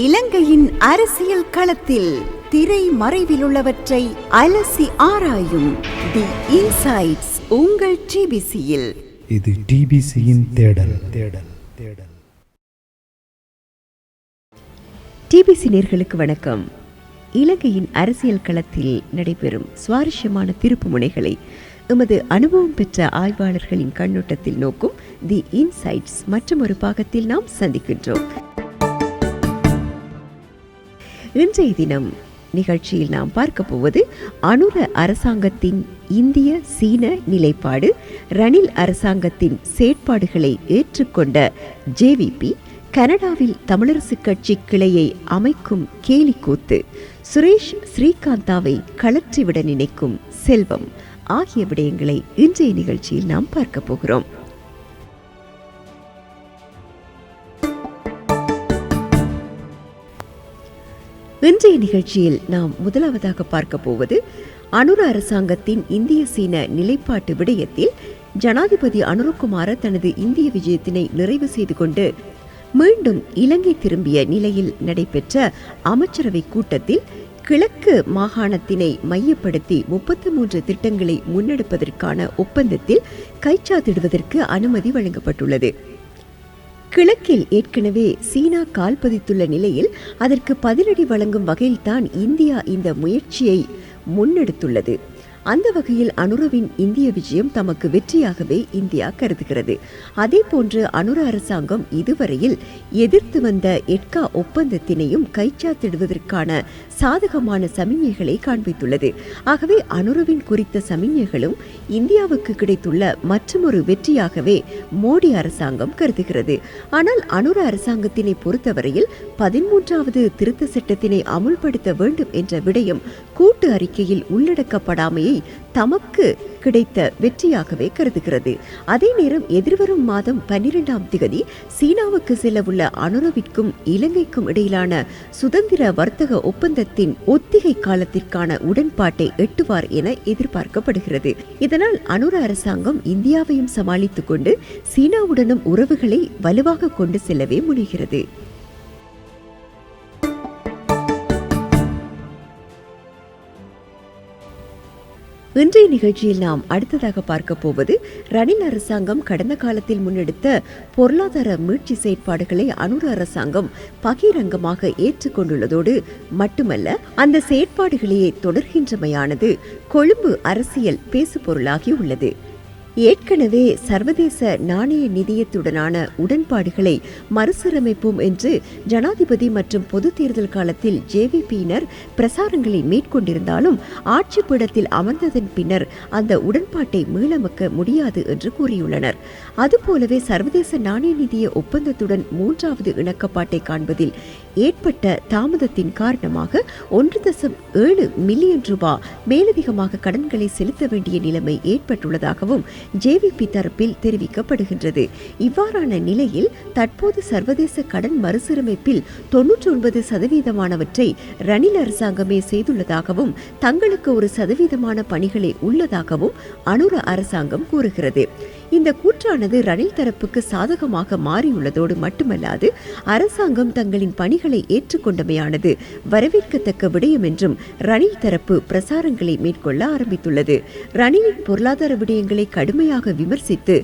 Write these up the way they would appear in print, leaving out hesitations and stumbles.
இலங்கையின் அரசியல் களத்தில் திரை மறைவில் உள்ளவற்றை அலசி ஆராயும் தி இன்சைட்ஸ் உங்கள் டிபிசியில். இது டிபிசியின் தேடல் தேடல் தேடல். டிபிசி நேயர்களுக்கு வணக்கம். இலங்கையின் அரசியல் களத்தில் நடைபெறும் சுவாரஸ்யமான திருப்பு முனைகளை எமது அனுபவம் பெற்ற ஆய்வாளர்களின் கண்ணோட்டத்தில் நோக்கும் தி இன்சைட்ஸ் மற்றும் ஒரு பாகத்தில் நாம் சந்திக்கின்றோம். இன்றைய தினம் நிகழ்ச்சியில் நாம் பார்க்க போவது அனுர அரசாங்கத்தின் இந்திய சீன நிலைப்பாடு, ரணில் அரசாங்கத்தின் செயற்பாடுகளை ஏற்றுக்கொண்ட ஜேவிபி, கனடாவில் தமிழரசு கட்சி கிளையை அமைக்கும் கேலிக்கூத்து, சுரேஷ் ஸ்ரீகாந்தாவை கலற்றிவிட நினைக்கும் செல்வம் ஆகிய விடயங்களை இன்றைய நிகழ்ச்சியில் நாம் பார்க்க போகிறோம். இன்றைய நிகழ்ச்சியில் நாம் முதலாவதாக பார்க்க போவது அனுர அரசாங்கத்தின் இந்திய சீன நிலைப்பாட்டு விடயத்தில் ஜனாதிபதி அனுரகுமார தனது இந்திய விஜயத்தினை நிறைவு செய்து கொண்டு மீண்டும் இலங்கை திரும்பிய நிலையில் நடைபெற்ற அமைச்சரவை கூட்டத்தில் கிழக்கு மாகாணத்தினை மையப்படுத்தி 33 திட்டங்களை முன்னெடுப்பதற்கான ஒப்பந்தத்தில் கைச்சாத்திடுவதற்கு அனுமதி வழங்கப்பட்டுள்ளது. கிழக்கில் ஏற்கனவே சீனா கால் பதித்துள்ள நிலையில் அதற்கு பதிலடி வழங்கும் வகையில்தான் இந்தியா இந்த முயற்சியை முன்னெடுத்துள்ளது. அந்த வகையில் அனுரவின் இந்திய விஜயம் தமக்கு வெற்றியாகவே இந்தியா கருதுகிறது. அதே போன்று அனுர அரசாங்கம் இதுவரையில் எதிர்த்து வந்த எட்கா ஒப்பந்தத்தினையும் கைச்சாத்திடுவதற்கான சாதகமான சமிஞ்ஞைகளை காண்பித்துள்ளது. ஆகவே அனுரவின் குறித்த சமிஞ்ஞைகளும் இந்தியாவுக்கு கிடைத்துள்ள மற்றொரு வெற்றியாகவே மோடி அரசாங்கம் கருதுகிறது. ஆனால் அனுர அரசாங்கத்தினை பொறுத்தவரையில் 13வது திருத்த சட்டத்தினை அமுல்படுத்த வேண்டும் என்ற விடயம் கூட்டு அறிக்கையில் உள்ளடக்கப்படாமையை தமக்கு கிடைத்த வெற்றியாகவே கருதுகிறது. அதே நேரம் எதிர்வரும் மாதம் 12ஆம் திகதி சீனாவுக்கு செல்லவுள்ள அனுரவிற்கும் இலங்கைக்கும் இடையிலான சுதந்திர வர்த்தக ஒப்பந்தத்தின் ஒத்திகை காலத்திற்கான உடன்பாட்டை எட்டுவார் என எதிர்பார்க்கப்படுகிறது. இதனால் அனுர அரசாங்கம் இந்தியாவையும் சமாளித்துக் கொண்டு சீனாவுடனும் உறவுகளை வலுவாக கொண்டு செல்லவே முனைகிறது. இன்றைய நிகழ்ச்சியில் நாம் அடுத்ததாக பார்க்க போவது ரணில் அரசாங்கம் கடந்த காலத்தில் முன்னெடுத்த பொருளாதார மீட்சி செயற்பாடுகளை அனுர அரசாங்கம் பகிரங்கமாக ஏற்றுக்கொண்டுள்ளதோடு மட்டுமல்ல, அந்த செயற்பாடுகளையே தொடர்கின்றமையானது கொழும்பு அரசியல் பேசுபொருளாகி உள்ளது. ஏற்கனவே சர்வதேச நாணய நிதியத்துடனான உடன்பாடுகளை மறுசீரமைப்போம் என்று ஜனாதிபதி மற்றும் பொது தேர்தல் காலத்தில் ஜேவிபியினர் பிரசாரங்களை மேற்கொண்டிருந்தாலும் ஆட்சி பீடத்தில் அமர்ந்ததன் பின்னர் அந்த உடன்பாட்டை மீளமைக்க முடியாது என்று கூறியுள்ளனர். அதுபோலவே சர்வதேச நாணய நிதிய ஒப்பந்தத்துடன் 3வது இணக்கப்பாட்டை காண்பதில் ஏற்பட்ட தாமதத்தின் காரணமாக 1.7 மில்லியன் ரூபாய் மேலதிகமாக கடன்களை செலுத்த வேண்டிய நிலைமை ஏற்பட்டுள்ளதாகவும் ஜேவிபி தரப்பில் தெரிவிக்கப்படுகின்றது. இவ்வாறான நிலையில் தற்போது சர்வதேச கடன் மறுசீரமைப்பில் 99% ரணில் அரசாங்கமே செய்துள்ளதாகவும் தங்களுக்கு 1% பணிகளே உள்ளதாகவும் அனுர அரசாங்கம் கூறுகிறது. இந்த கூற்றானது ரணில் தரப்புக்கு சாதகமாக மாறியுள்ளதோடு மட்டுமல்லாது அரசாங்கம் தங்களின் பணிகளை ஏற்றுக்கொண்டமையானது வரவேற்கத்தக்க விடயம் என்றும் ரணில் தரப்பு பிரசாரங்களை மேற்கொள்ள ஆரம்பித்துள்ளது. ரணிலின் பொருளாதார விடயங்களை கடுமையாக விமர்சித்து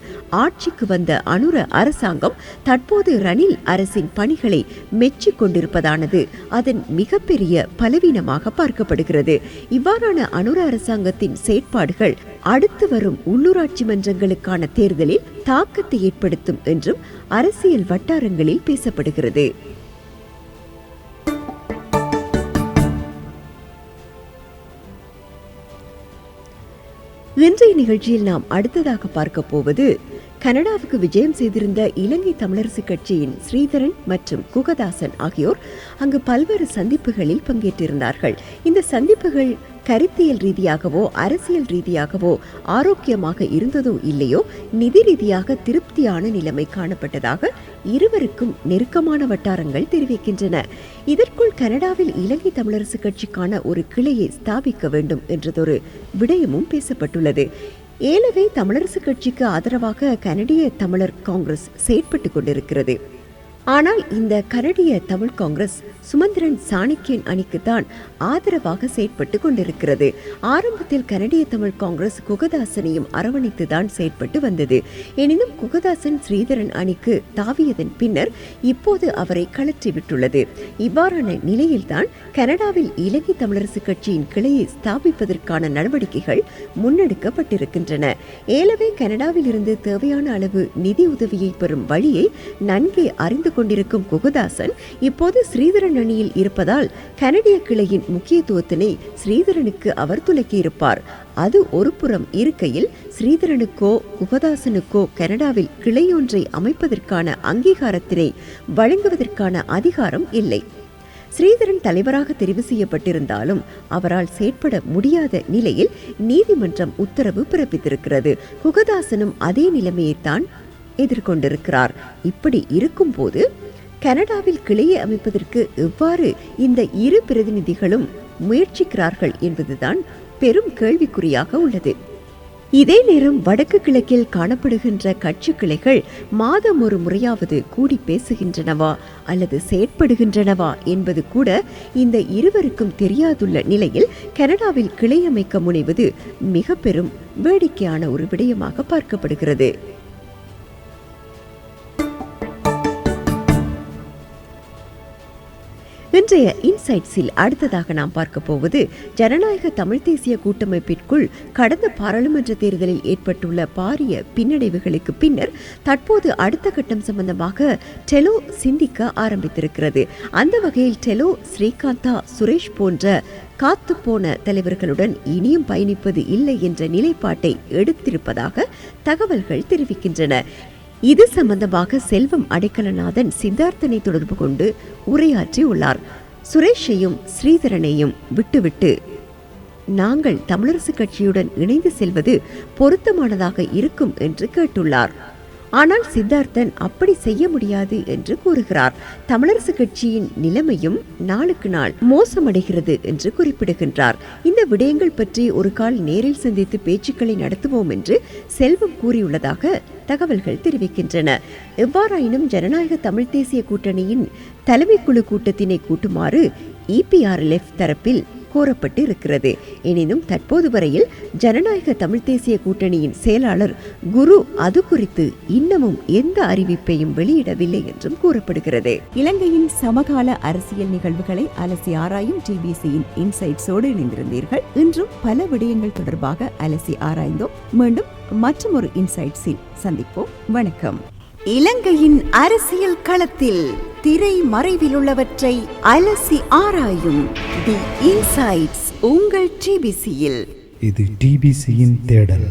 ஆட்சிக்கு வந்த அனுர அரசாங்கம் தற்போது ரணில் அரசின் பணிகளை மெச்சிக் கொண்டிருப்பதானது அதன் மிகப்பெரிய பலவீனமாக பார்க்கப்படுகிறது. இவ்வாறான அனுர அரசாங்கத்தின் செயற்பாடுகள் அடுத்து வரும் உள்ளூராட்சி மன்றங்களுக்கான தேர்தலில் தாக்கத்தை ஏற்படுத்தும் என்றும் அரசியல் வட்டாரங்களில் பேசப்படுகிறது. இன்றைய நிகழ்ச்சியில் நாம் அடுத்ததாக பார்க்க போவது கனடாவுக்கு விஜயம் செய்திருந்த இலங்கை தமிழரசு கட்சியின் ஸ்ரீதரன் மற்றும் குகதாசன் ஆகியோர் அங்கு பல்வேறு சந்திப்புகளில் பங்கேற்றிருந்தார்கள். இந்த சந்திப்புகள் கருத்தியல் ரீதியாகவோ அரசியல் ரீதியாகவோ ஆரோக்கியமாக இருந்ததோ இல்லையோ, நிதி ரீதியாக திருப்தியான நிலைமை காணப்பட்டதாக இருவருக்கும் நெருக்கமான வட்டாரங்கள் தெரிவிக்கின்றன. இதற்குள் கனடாவில் இலங்கை தமிழரசு கட்சிக்கான ஒரு கிளையை ஸ்தாபிக்க வேண்டும் என்றதொரு விடயமும் பேசப்பட்டுள்ளது. ஏலவே தமிழரசு கட்சிக்கு ஆதரவாக கனடிய தமிழர் காங்கிரஸ் செயற்பட்டுக் கொண்டிருக்கிறது. ஆனால் இந்த கனடிய தமிழ் காங்கிரஸ் சுமந்திரன் சாணக்கியன் அணிக்குத்தான் ஆதரவாக செயற்பட்டு கொண்டிருக்கிறது. ஆரம்பத்தில் கனடிய தமிழ் காங்கிரஸ் குகதாசனையும் அரவணைத்துதான் செயற்பட்டு வந்தது. எனினும் குகதாசன் ஸ்ரீதரன் அணிக்கு தாவியதன் பின்னர் இப்போது அவரை கழற்றிவிட்டுள்ளது. இவ்வாறான நிலையில்தான் கனடாவில் இலங்கை தமிழரசு கட்சியின் கிளையை ஸ்தாபிப்பதற்கான நடவடிக்கைகள் முன்னெடுக்கப்பட்டிருக்கின்றன. ஏலவே கனடாவில் இருந்து தேவையான அளவு நிதி உதவியை பெறும் வழியை நன்கே அறிந்து கொண்டிருக்கும் குகதாசன் இப்போது ஸ்ரீதரன் அணியில் இருப்பதால் கனடிய கிளையின் முக்கியத்துவத்தினை ஸ்ரீதரனுக்கு அவர் துலக்கியிருப்பார். அது ஒரு புறம் இருக்கையில், ஸ்ரீதரனுக்கோ குகதாசனுக்கோ கனடாவில் கிளையொன்றை அமைப்பதற்கான அங்கீகாரத்தினை வழங்குவதற்கான அதிகாரம் இல்லை. ஸ்ரீதரன் தலைவராக தெரிவு செய்யப்பட்டிருந்தாலும் அவரால் செயற்பட முடியாத நிலையில் நீதிமன்றம் உத்தரவு பிறப்பித்திருக்கிறது. குகதாசனும் அதே நிலைமையைத்தான் எதிர்கொண்டிருக்கிறார். இப்படி இருக்கும்போது கனடாவில் கிளையை அமைப்பதற்கு எவ்வாறு இந்த இரு பிரதிநிதிகளும் முயற்சிக்கிறார்கள் என்பதுதான் பெரும் கேள்விக்குறியாக உள்ளது. இதே நேரம் வடக்கு கிழக்கில் காணப்படுகின்ற கட்சி கிளைகள் மாதம் ஒரு முறையாவது கூடி பேசுகின்றனவா அல்லது செயற்படுகின்றனவா என்பது கூட இந்த இருவருக்கும் தெரியாதுள்ள நிலையில் கனடாவில் கிளை அமைக்க முனைவது மிக பெரும் வேடிக்கையான ஒரு விடயமாக பார்க்கப்படுகிறது. இன்றைய இன்சைட்ஸில் அடுத்ததாக நாம் பார்க்க போவது ஜனநாயக தமிழ் தேசிய கூட்டமைப்பிற்குள் கடந்த பாராளுமன்ற தேர்தலில் ஏற்பட்டுள்ள பாரிய பின்னடைவுகளுக்கு பின்னர் தற்போது அடுத்த கட்டம் சம்பந்தமாக டெலோ சிந்திக்க ஆரம்பித்திருக்கிறது. அந்த வகையில் டெலோ ஸ்ரீகாந்தா சுரேஷ் போன்ற காத்து போன தலைவர்களுடன் இனியும் பயணிப்பது இல்லை என்ற நிலைப்பாட்டை எடுத்திருப்பதாக தகவல்கள் தெரிவிக்கின்றன. இது சம்பந்தமாக செல்வம் அடைக்கலநாதன் சித்தார்த்தனை தொடர்பு கொண்டு உரையாற்றியுள்ளார். சுரேஷையும் ஸ்ரீதரனையும் விட்டுவிட்டு நாங்கள் தமிழரசு கட்சியுடன் இணைந்து செல்வது பொருத்தமானதாக இருக்கும் என்று கேட்டுள்ளார். ஆனால் சித்தார்த்தன் அப்படி செய்ய முடியாது என்று கூறுகிறார். தமிழரசு கட்சியின் நிலைமையும் நாளுக்கு நாள் மோசமடைகிறது என்று குறிப்பிடுகின்றார். இந்த விடயங்கள் பற்றி ஒரு கால் நேரில் சந்தித்து பேச்சுக்களை நடத்துவோம் என்று செல்வம் கூறியுள்ளதாக தகவல்கள் தெரிவிக்கின்றன. எவ்வாறாயினும் ஜனநாயக தமிழ் தேசிய கூட்டணியின் தலைமைக்குழு கூட்டத்தினை கூட்டுமாறு EPRLF தரப்பில் கோரப்பட்டு இருக்கிறது. எனினும் தற்போது வரையில் ஜனநாயக தமிழ் தேசிய கூட்டணியின் செயலாளர் குரு அது குறித்து இன்னமும் எந்த அறிவிப்பையும் வெளியிடவில்லை என்றும் கூறப்படுகிறது. இலங்கையின் சமகால அரசியல் நிகழ்வுகளை அலசி ஆராயும் TBCயின் இன்சைட்ஸோடு இணைந்திருந்தீர்கள். இன்றும் பல விடயங்கள் தொடர்பாக அலசி ஆராய்ந்தோம். மீண்டும் மற்றொரு இன்சைட்ஸில் சந்திப்போம். வணக்கம். இலங்கையின் அரசியல் களத்தில் திரை மறைவில் உள்ளவற்றை அலசி ஆராயும் தி இன்சைட்ஸ் உங்கள் TBCயில். இது TBCயின் தேடல்.